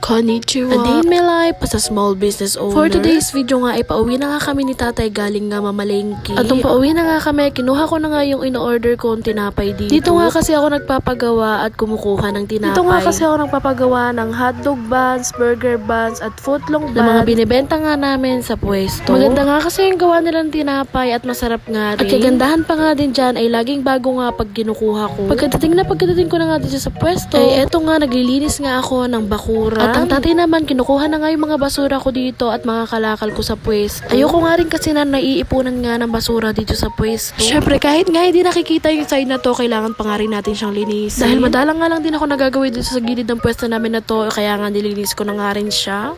Konnichiwa. A day in my life as a small business owner. For today's video nga, pauwi na nga kami ni tatay galing nga mamalengke. At nung pauwi na nga kami, kinuha ko na nga yung in-order kong tinapay dito. Dito nga kasi ako nagpapagawa at kumukuha ng tinapay. Dito nga kasi ako nagpapagawa ng hotdog buns, burger buns, at footlong buns. Na mga binibenta nga namin sa pwesto. Maganda nga kasi yung gawa nilang tinapay at masarap nga rin. At kagandahan pa nga din dyan ay laging bago nga pag kinukuha ko. Pagkadating ko na nga dito sa pwesto, ay eto nga naglilinis nga ako ng bakura. At ang tatay naman, kinukuha na nga yung mga basura ko dito at mga kalakal ko sa pwesto. Ayoko nga rin kasi na naiipunan nga ng basura dito sa pwesto. Syempre, kahit nga hindi nakikita yung side na to, kailangan pa nga rin natin siyang linisin. Dahil madalang nga lang din ako nagagawin dito sa gilid ng pwesto namin na to, kaya nga nilinis ko na nga rin siya.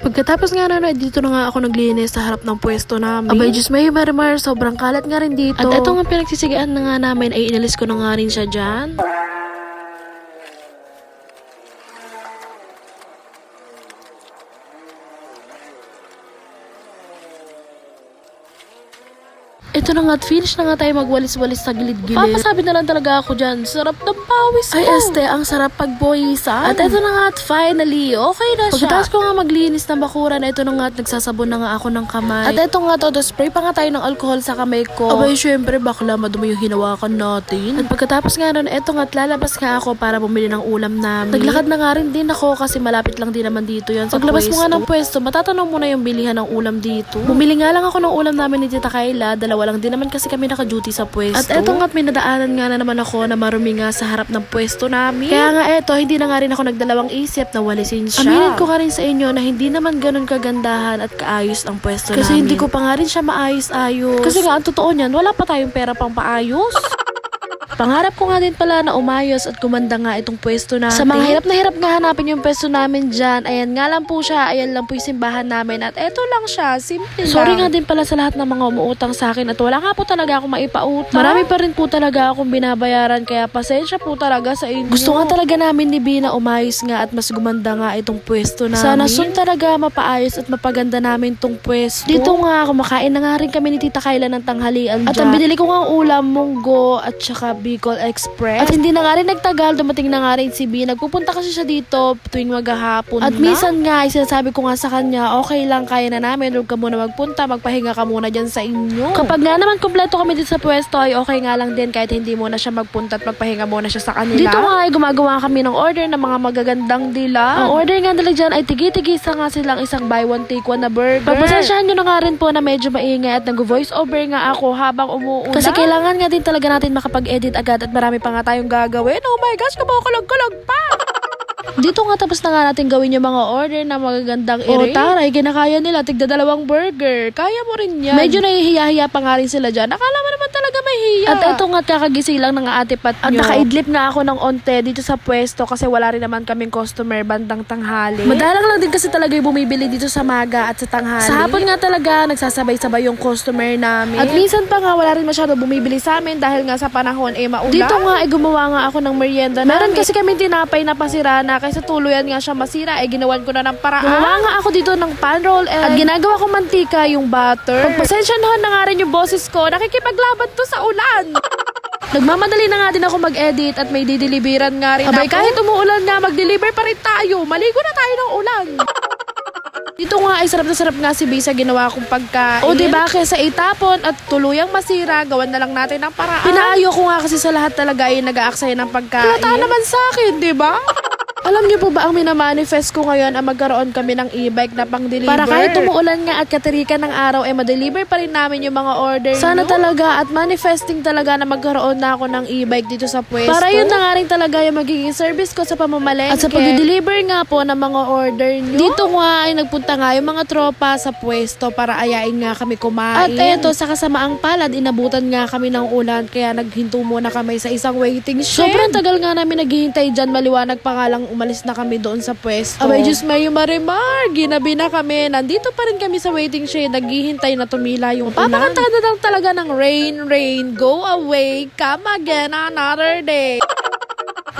Pagkatapos nga na dito na nga ako naglinis sa harap ng pwesto namin. Abay, Diyos may marimar, sobrang kalat nga rin dito. At eto nga pinagsisigaan na nga namin ay inalis ko na nga rin siya dyan. Ito na nga at finish na nga tayo magwalis-walis sa gilid-gilid. Papasabi na lang talaga ako dyan. Sarap ng pawis ko. Ay, ang sarap pagboyisan. At ito na nga at finally, okay na siya. Pagkatapos ko nga maglinis ng bakuran, ito na nga at nagsasabon na nga ako ng kamay. At ito nga to, spray pa nga tayo ng alcohol sa kamay ko. Abay, syempre, bakla madumi yung hinawakan natin. At pagkatapos nga nun, ito nga at lalabas nga ako para bumili ng ulam namin. Naglakad na nga rin din ako kasi malapit lang din naman dito yan sa paglabas mo nga ng pwesto, matatanong mo na yung bilihan ng ulam dito. Bumili nga lang ako ng ulam namin ni Tita Kayla, dalawa lang din naman kasi kami naka-duty sa pwesto. At eto nga't may nadaanan nga na naman ako na marumi nga sa harap ng pwesto namin. Kaya nga eto, hindi na nga rin ako nagdalawang isip na walisin siya. Aminin ko nga rin sa inyo na hindi naman ganun kagandahan at kaayos ang pwesto namin. Kasi hindi ko pa nga rin siya maayos-ayos. Kasi nga ang totoo niyan, wala pa tayong pera pang paayos. Pangarap ko nga din pala na umayos at gumanda nga itong pwesto natin. Sa mga hirap na hirap nga hanapin yung pwesto namin dyan, ayan nga lang po siya, ayan lang po yung simbahan namin at eto lang siya, simple lang. Sorry nga din pala sa lahat ng mga umuutang sa akin at wala nga po talaga akong maipautang. Marami pa rin po talaga akong binabayaran kaya pasensya po talaga sa inyo. Gusto nga talaga namin ni Bina umayos nga at mas gumanda nga itong pwesto namin. Sana soon talaga mapaayos at mapaganda namin itong pwesto. Dito nga, kumakain na nga rin kami ni Tita Kayla ng tanghalian dyan. At ang binili ko nga ulam, munggo at saka Bicol Express. At hindi na nga rin nagtagal, dumating na nga rin si B. Nagpupunta kasi siya dito tuwing maghahapon. At minsan nga, sinasabi ko nga sa kanya, okay lang, kaya na namin, huwag ka muna magpunta, magpahinga ka muna dyan sa inyo. Kapag nga naman kompleto kami dito sa pwesto, ay okay nga lang din kahit hindi muna siya magpunta at magpahinga muna siya sa kanila. Dito nga ay gumagawa kami ng order ng mga magagandang dila. Ang order nga nila dyan ay tigi-tigisa nga silang isang buy one take one na burger. Pagpasensyahan nyo na nga rin po na medyo maingay at nag-voice over nga ako habang umuulan. Kasi kailangan nga din talaga natin makapag-edit agad at marami pa nga tayong gagawin. Oh my gosh, kabaw-kalag-kalag pa! Dito nga tapos na nga natin gawin yung mga order na magagandang ere. Taray, ginakaya nila, tigda 2 burger. Kaya mo rin yan. Medyo nahihiya-hiya pa nga rin sila dyan. Akala mo naman talaga may hiya. At eto nga, kakagising lang ng ate Pat nyo. At nakaidlip nga ako ng onte dito sa pwesto kasi wala rin naman kaming customer bandang tanghali. Madalang lang din kasi talaga yung bumibili dito sa maga at sa tanghali. Sa hapon nga talaga, nagsasabay-sabay yung customer namin. At minsan pa nga, wala rin masyado bumibili sa amin dahil nga sa panahon maulan. Dito nga, gumawa nga ako ng merienda. Meron kasi kami tinapay na pasira na kaysa tuluyan nga siya masira, ginawan ko na ng paraan. Gumawa nga ako dito ng pan roll at ginagawa ko mantika yung butter. Pagpasensyahan na nga rin yung boses ko, nakikipaglaban to sa ulan. Nagmamadali na nga din ako mag-edit at may dideliveran nga rin ako. Kahit umuulan nga, mag-deliver pa rin tayo. Maligo na tayo ng ulan. Dito nga ay sarap na sarap nga si Bisa ginawa kong pagkain. O diba, kesa itapon at tuluyang masira, gawan na lang natin ng paraan. Pinaayo ko nga kasi sa lahat talaga ay nag-aaksaya ng pagkain. Halata naman sa akin, diba? Alam niyo po ba ang minamanifest ko ngayon ang magkaroon kami ng e-bike na pang-deliver? Para kahit umuulan nga at katirikan ng araw, ma-deliver pa rin namin yung mga order. Sana talaga at manifesting talaga na magkaroon na ako ng e-bike dito sa pwesto. Para yun na nga rin talaga yung magiging service ko sa pamamalengke. At sa pag-deliver nga po ng mga order nyo. Dito nga ay nagpunta nga yung mga tropa sa pwesto para ayain nga kami kumain. At eto, sa kasamaang palad, inabutan nga kami ng ulan kaya naghinto muna kami sa isang waiting shed. Sobrang tagal nga namin naghihintay dyan, maliwanag pa nga lang umalis na kami doon sa pwesto. Abay, Diyos may marimar, ginabi na kami. Nandito pa rin kami sa waiting shed, naghihintay na tumila yung ulan. Papakanta na lang talaga ng rain, rain, go away, come again another day.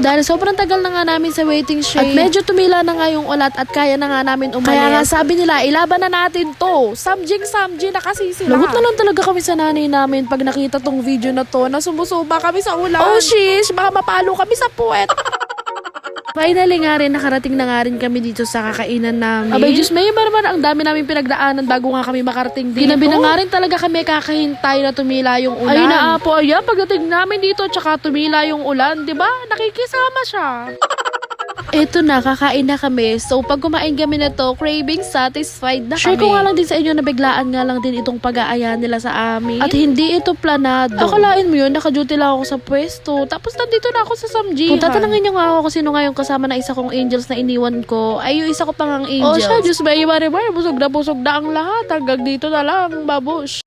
Dahil sobrang tagal na nga namin sa waiting shed at medyo tumila na nga yung ulat at kaya na nga namin umalis. Kaya nga sabi nila, ilaban na natin to. Samjing na kasi sila. Lagot na lang talaga kami sa nanay namin pag nakita tong video na to na sumusuba kami sa ulan. Oh shish, baka mapalo kami sa puwet. Finally nga rin, nakarating na nga rin kami dito sa kakainan namin. Abay, Diyos may marman, ang dami namin pinagdaanan bago nga kami makarating dito. Ginabi na nga rin talaga kami kakahintay na tumila yung ulan. Ay naapo, ayan, pagdating namin dito, tsaka tumila yung ulan, di ba? Nakikisama siya. Eto na, kakain na kami. So, pag kumain kami na to, craving satisfied na Share kami. ko nga lang din sa inyo na biglaan nga lang din itong pag-aaya nila sa amin. At hindi ito planado. Akalain mo yun, naka-duty lang ako sa pwesto. Tapos nandito na ako sa Samjihan. Kung tatanungin nyo nga ako kung sino nga yung kasama na isa kong angels na iniwan ko, ay yung isa ko pang ang angels. Oh siya, Diyos may busog na ang lahat. Hanggang dito na lang, babush.